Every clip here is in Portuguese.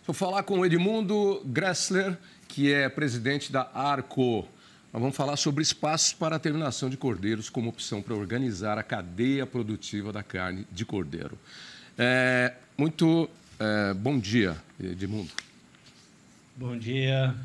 Vou falar com o Edmundo Gressler, que é presidente da Arco. Nós vamos falar sobre espaços para a terminação de cordeiros como opção para organizar a cadeia produtiva da carne de cordeiro. Bom dia, Edmundo. Bom dia,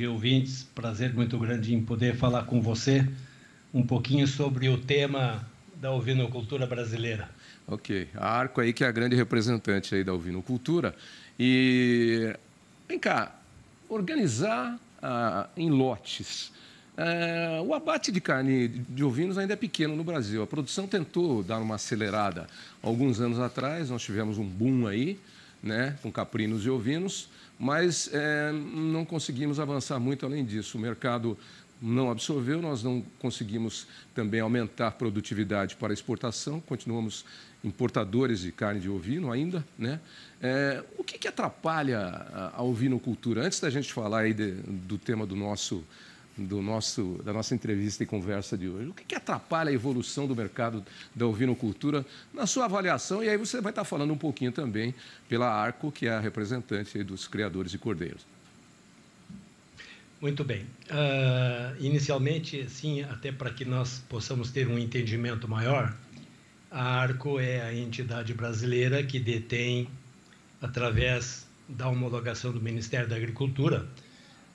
ouvintes. Prazer muito grande em poder falar com você um pouquinho sobre o tema da ovinocultura brasileira. Ok, a Arco aí que é a grande representante aí da ovinocultura. E vem cá, organizar em lotes. O abate de carne de ovinos ainda é pequeno no Brasil. A produção tentou dar uma acelerada alguns anos atrás. Nós tivemos um boom aí, né, com caprinos e ovinos, mas não conseguimos avançar muito além disso. O mercado não absorveu, nós não conseguimos também aumentar a produtividade para exportação, continuamos importadores de carne de ovino ainda, né? O que atrapalha a ovinocultura? Antes da gente falar aí do tema da nossa entrevista e conversa de hoje, o que atrapalha a evolução do mercado da ovinocultura na sua avaliação? E aí você vai estar falando um pouquinho também pela Arco, que é a representante aí dos criadores de cordeiros. Muito bem. Inicialmente, sim, até para que nós possamos ter um entendimento maior, a Arco é a entidade brasileira que detém, através da homologação do Ministério da Agricultura,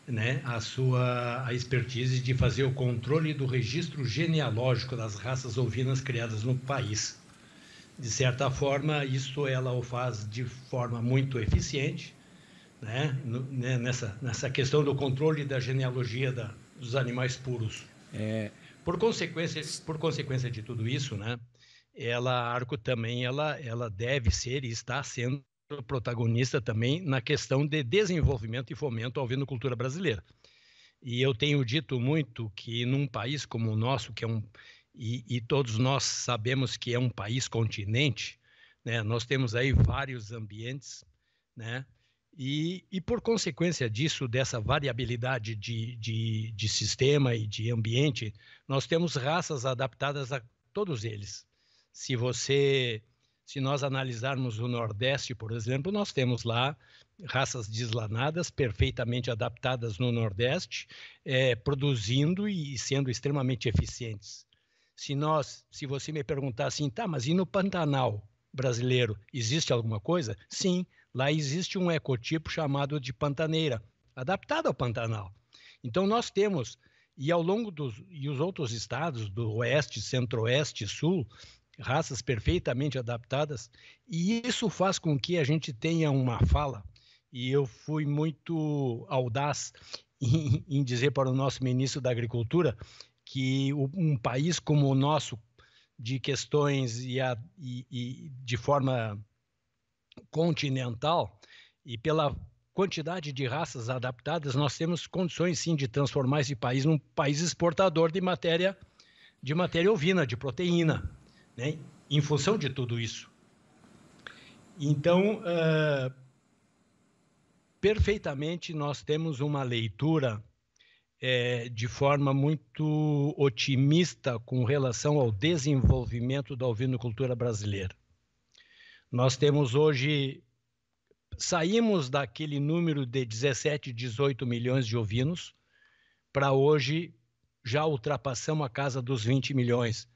né, a expertise de fazer o controle do registro genealógico das raças ovinas criadas no país. De certa forma, isso ela o faz de forma muito eficiente, né, nessa questão do controle da genealogia dos animais puros. Por consequência de tudo isso, né, a Arco também ela deve ser e está sendo protagonista também na questão de desenvolvimento e fomento à ovinocultura brasileira. E eu tenho dito muito que num país como o nosso, que é e todos nós sabemos que é um país continente, né, nós temos aí vários ambientes, né, e por consequência disso, dessa variabilidade de sistema e de ambiente, nós temos raças adaptadas a todos eles. Se nós analisarmos o Nordeste, por exemplo, nós temos lá raças deslanadas perfeitamente adaptadas no Nordeste, produzindo e sendo extremamente eficientes. Se você me perguntar assim, tá, mas e no Pantanal brasileiro, existe alguma coisa? Sim, lá existe um ecotipo chamado de pantaneira, adaptado ao Pantanal. Então nós temos, e os outros estados do Oeste, Centro-Oeste, Sul, raças perfeitamente adaptadas, e isso faz com que a gente tenha uma fala, e eu fui muito audaz em dizer para o nosso ministro da Agricultura que um país como o nosso, de questões e de forma continental, e pela quantidade de raças adaptadas, nós temos condições sim de transformar esse país num país exportador de matéria ovina, de proteína, né, em função de tudo isso. Então, perfeitamente nós temos uma leitura de forma muito otimista com relação ao desenvolvimento da ovinocultura brasileira. Nós temos hoje, saímos daquele número de 17, 18 milhões de ovinos, para hoje já ultrapassamos a casa dos 20 milhões.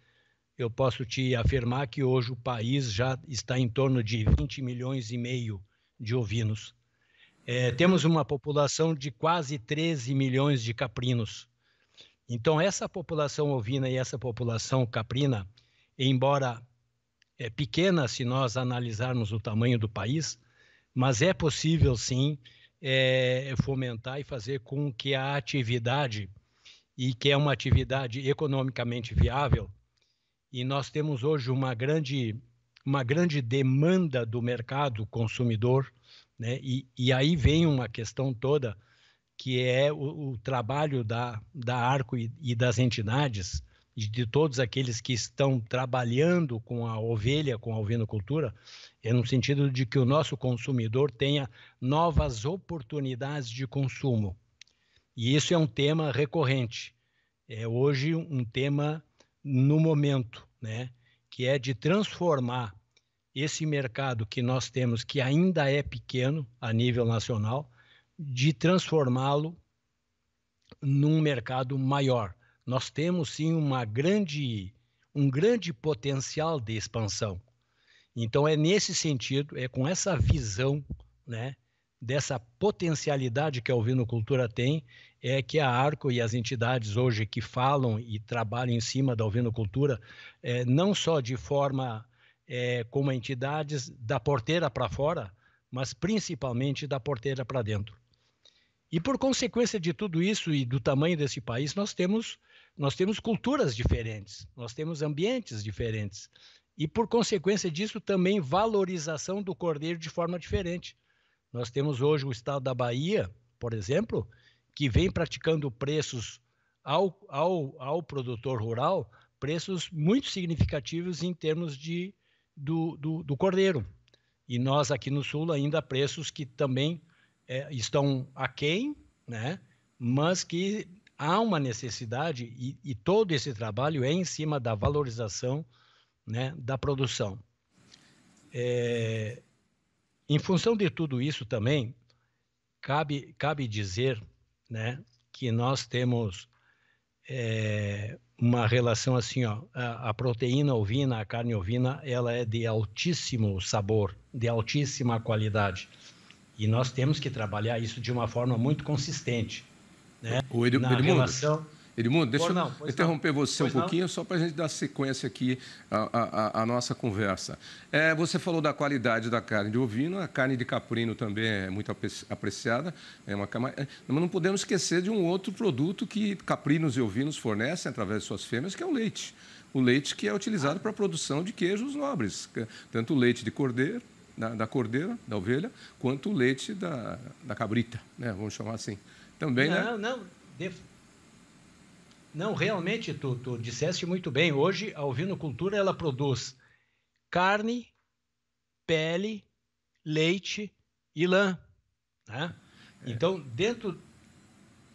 Eu posso te afirmar que hoje o país já está em torno de 20 milhões e meio de ovinos. Temos uma população de quase 13 milhões de caprinos. Então, essa população ovina e essa população caprina, embora pequena se nós analisarmos o tamanho do país, mas é possível, sim, fomentar e fazer com que a atividade, e que é uma atividade economicamente viável, e nós temos hoje uma grande demanda do mercado consumidor, né? E aí vem uma questão toda, que é o trabalho da Arco e das entidades, e de todos aqueles que estão trabalhando com a ovelha, com a ovinocultura, no sentido de que o nosso consumidor tenha novas oportunidades de consumo. E isso é um tema recorrente. É hoje um tema no momento, né, que é de transformar esse mercado que nós temos, que ainda é pequeno a nível nacional, de transformá-lo num mercado maior. Nós temos, sim, um grande potencial de expansão. Então, é nesse sentido, é com essa visão, né, dessa potencialidade que a ovinocultura tem, é que a Arco e as entidades hoje que falam e trabalham em cima da ovinocultura, não só de forma como entidades da porteira para fora, mas principalmente da porteira para dentro. E por consequência de tudo isso e do tamanho desse país, nós temos culturas diferentes, nós temos ambientes diferentes. E por consequência disso também valorização do cordeiro de forma diferente. Nós temos hoje o estado da Bahia, por exemplo, que vem praticando preços ao produtor rural, preços muito significativos em termos do cordeiro. E nós aqui no Sul ainda preços que também estão aquém, né? Mas que há uma necessidade e todo esse trabalho é em cima da valorização, né, da produção. Em função de tudo isso também, cabe dizer, né, que nós temos uma relação assim, ó, a proteína ovina, a carne ovina, ela é de altíssimo sabor, de altíssima qualidade. E nós temos que trabalhar isso de uma forma muito consistente, né? Edmundo, deixa eu interromper você um pouquinho, só para a gente dar sequência aqui à nossa conversa. Você falou da qualidade da carne de ovino, a carne de caprino também é muito apreciada, mas não podemos esquecer de um outro produto que caprinos e ovinos fornecem através de suas fêmeas, que é o leite. O leite que é utilizado para a produção de queijos nobres, tanto o leite de cordeiro, da cordeira, da ovelha, quanto o leite da cabrita, né? Vamos chamar assim. Também, Não, realmente, tu disseste muito bem. Hoje, a ovinocultura, ela produz carne, pele, leite e lã, né? Então, dentro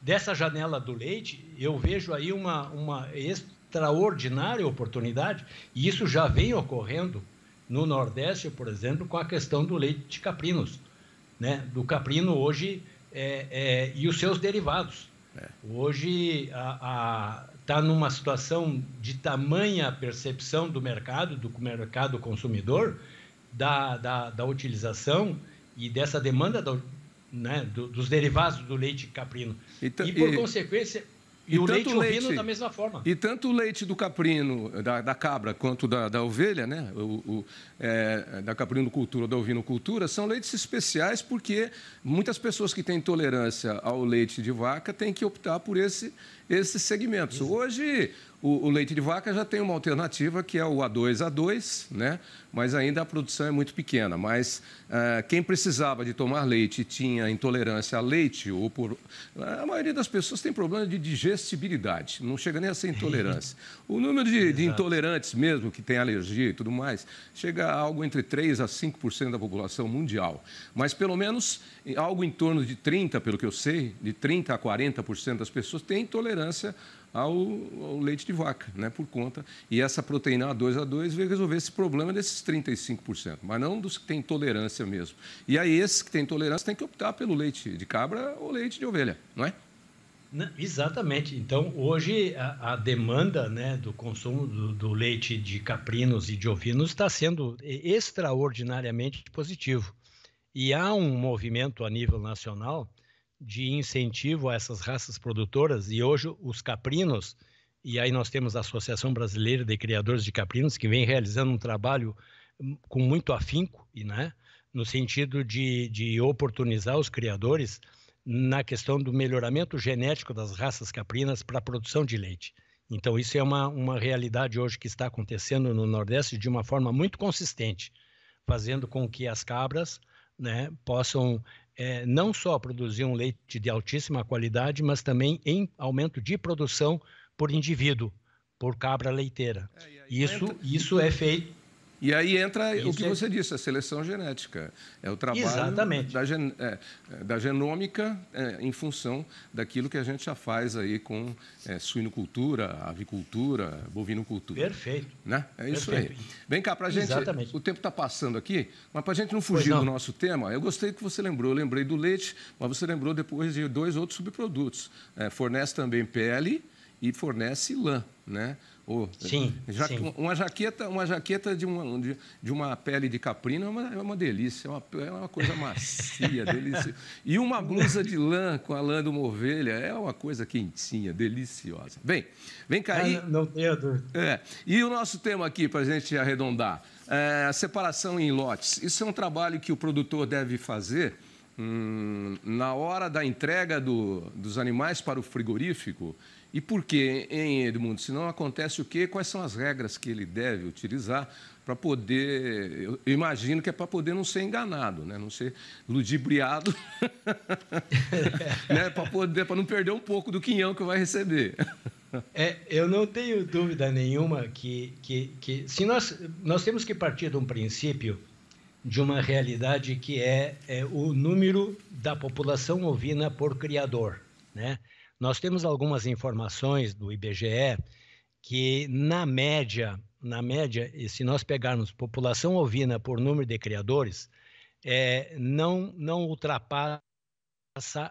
dessa janela do leite, eu vejo aí uma extraordinária oportunidade, e isso já vem ocorrendo no Nordeste, por exemplo, com a questão do leite de caprinos, né? Do caprino hoje e os seus derivados. Hoje está numa situação de tamanha percepção do mercado consumidor, da utilização e dessa demanda dos derivados do leite caprino. E por consequência... E o leite ovino da mesma forma. E tanto o leite do caprino, da cabra, quanto da ovelha, né? Da caprinocultura ou da ovinocultura, são leites especiais porque muitas pessoas que têm intolerância ao leite de vaca têm que optar por esses segmentos. Isso. Hoje, o leite de vaca já tem uma alternativa, que é o A2A2, né? Mas ainda a produção é muito pequena. Mas quem precisava de tomar leite e tinha intolerância a leite, a maioria das pessoas tem problema de digestibilidade, não chega nem a ser intolerância. O número de intolerantes mesmo, que tem alergia e tudo mais, chega a algo entre 3% a 5% da população mundial. Mas pelo menos algo em torno de 30%, pelo que eu sei, de 30% a 40% das pessoas têm intolerância ao leite de vaca, né, por conta. E essa proteína A2A2 veio resolver esse problema desses 35%, mas não dos que têm intolerância mesmo. E aí, esses que têm intolerância têm que optar pelo leite de cabra ou leite de ovelha, não é? Exatamente. Então, hoje, a demanda, né, do consumo do leite de caprinos e de ovinos está sendo extraordinariamente positivo. E há um movimento a nível nacional de incentivo a essas raças produtoras, e hoje os caprinos, e aí nós temos a Associação Brasileira de Criadores de Caprinos, que vem realizando um trabalho com muito afinco, né, no sentido de oportunizar os criadores na questão do melhoramento genético das raças caprinas para a produção de leite. Então, isso é uma realidade hoje que está acontecendo no Nordeste de uma forma muito consistente, fazendo com que as cabras, né, possam não só produzir um leite de altíssima qualidade, mas também em aumento de produção por indivíduo, por cabra leiteira. Isso é feito E aí entra o que você disse, a seleção genética. É o trabalho da genômica em função daquilo que a gente já faz aí com suinocultura, avicultura, bovinocultura. Perfeito. Né? É isso Perfeito. aí. Vem cá, para a gente... O tempo está passando aqui, mas para a gente não fugir do nosso tema, eu gostei que você lembrou. Eu lembrei do leite, mas você lembrou depois de 2 outros subprodutos. Fornece também pele e fornece lã, né? Sim. Uma jaqueta de uma pele de caprino é uma delícia, é uma coisa macia, delícia. E uma blusa de lã com a lã de uma ovelha é uma coisa quentinha, deliciosa. Bem, vem cá aí. Não tenho dúvida. E o nosso tema aqui, para a gente arredondar, a separação em lotes. Isso é um trabalho que o produtor deve fazer na hora da entrega dos animais para o frigorífico. E por quê, hein, Edmundo? Se não acontece o quê? Quais são as regras que ele deve utilizar para poder... Eu imagino que é para poder não ser enganado, né? Não ser ludibriado, né? Para não perder um pouco do quinhão que vai receber. Eu não tenho dúvida nenhuma que se nós temos que partir de um princípio, de uma realidade que é o número da população ovina por criador, né? Nós temos algumas informações do IBGE que, na média, e se nós pegarmos população ovina por número de criadores, não ultrapassa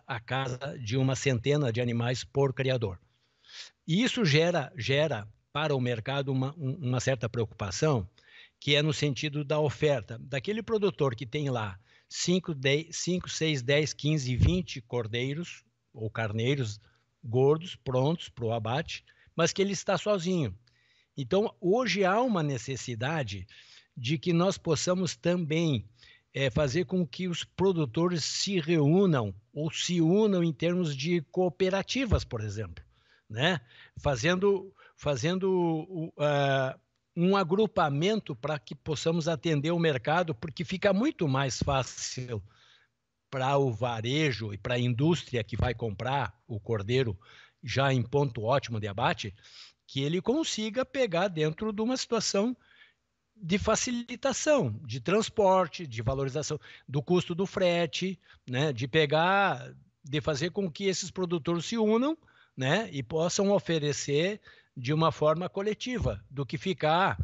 a casa de uma centena de animais por criador. E isso gera para o mercado uma certa preocupação, que é no sentido da oferta. Daquele produtor que tem lá 5, 6, 10, 15, 20 cordeiros ou carneiros gordos, prontos para o abate, mas que ele está sozinho. Então, hoje há uma necessidade de que nós possamos também fazer com que os produtores se reúnam ou se unam em termos de cooperativas, por exemplo, né? Fazendo um agrupamento para que possamos atender o mercado, porque fica muito mais fácil para o varejo e para a indústria que vai comprar o cordeiro já em ponto ótimo de abate, que ele consiga pegar dentro de uma situação de facilitação, de transporte, de valorização do custo do frete, né? De fazer com que esses produtores se unam, né? E possam oferecer de uma forma coletiva, do que ficar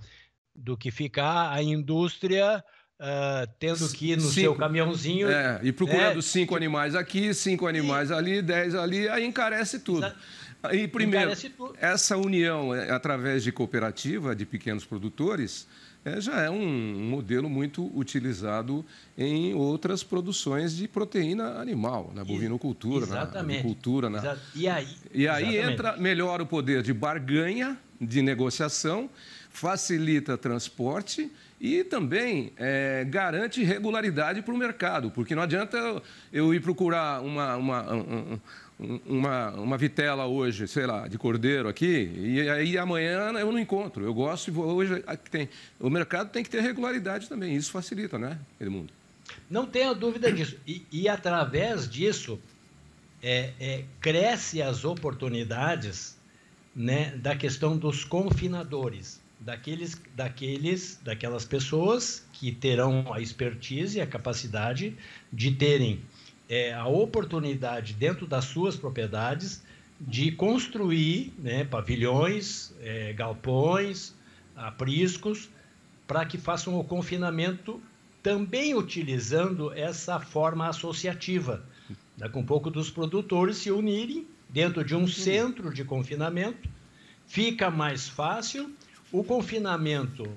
a indústria tendo que ir no seu caminhãozinho... e procurando 5 animais aqui, 5 animais ali, 10 ali, aí encarece tudo. E primeiro, essa união através de cooperativa de pequenos produtores já é um modelo muito utilizado em outras produções de proteína animal, na bovinocultura, na avicultura. E aí melhora o poder de barganha, de negociação, facilita transporte e também garante regularidade para o mercado, porque não adianta eu ir procurar uma vitela hoje, sei lá, de cordeiro aqui, e aí amanhã eu não encontro. Eu gosto, hoje o mercado tem que ter regularidade também, isso facilita, né, Edmundo? Não tenho dúvida disso. E através disso, cresce as oportunidades, né, da questão dos confinadores, daquelas pessoas que terão a expertise e a capacidade de terem a oportunidade dentro das suas propriedades de construir, né, pavilhões, galpões, apriscos, para que façam o confinamento também utilizando essa forma associativa, né, com um pouco dos produtores se unirem dentro de um centro de confinamento. Fica mais fácil. O confinamento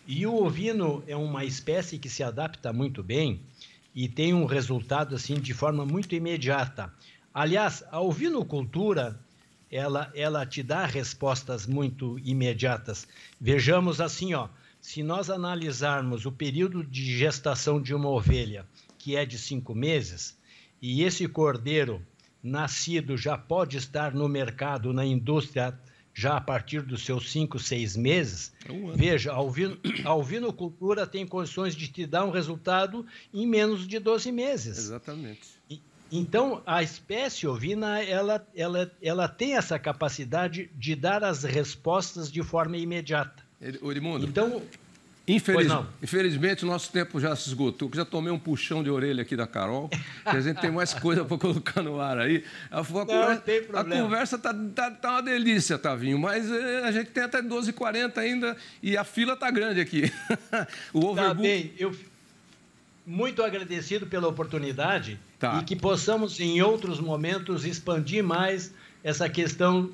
e o ovino é uma espécie que se adapta muito bem e tem um resultado assim de forma muito imediata. Aliás, a ovinocultura, ela te dá respostas muito imediatas. Vejamos assim, se nós analisarmos o período de gestação de uma ovelha, que é de 5 meses, e esse cordeiro nascido já pode estar no mercado, na indústria, já a partir dos seus 5, 6 meses, veja, a ovinocultura tem condições de te dar um resultado em menos de 12 meses. Exatamente. Então, a espécie ovina, ela tem essa capacidade de dar as respostas de forma imediata. Edmundo, então, Infelizmente, o nosso tempo já se esgotou. Já tomei um puxão de orelha aqui da Carol, que a gente tem mais coisa para colocar no ar aí. A conversa tá uma delícia, Tavinho, mas a gente tem até 12h40 ainda e a fila tá grande aqui. O overbook... Tá bem, eu muito agradecido pela oportunidade e que possamos, em outros momentos, expandir mais essa questão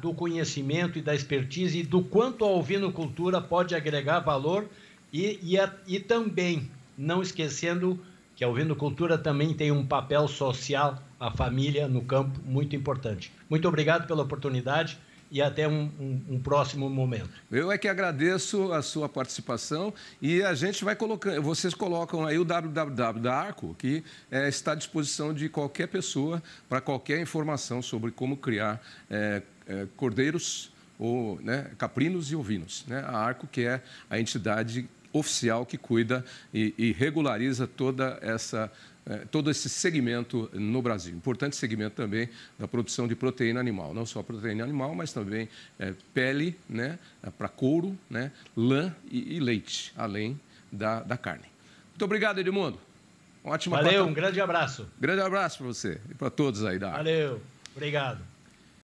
do conhecimento e da expertise e do quanto a ovinocultura pode agregar valor e também, não esquecendo que a ovinocultura também tem um papel social, a família no campo, muito importante. Muito obrigado pela oportunidade e até um próximo momento. Eu é que agradeço a sua participação e a gente vai colocando, vocês colocam aí o www da Arco, que está à disposição de qualquer pessoa para qualquer informação sobre como criar cordeiros, ou, caprinos e ovinos. A Arco, que é a entidade oficial que cuida e regulariza todo esse segmento no Brasil. Importante segmento também da produção de proteína animal. Não só proteína animal, mas também pele, para couro, lã e leite, além da carne. Muito obrigado, Edmundo. Valeu, um grande abraço. Grande abraço para você e para todos aí da Arco. Valeu, obrigado.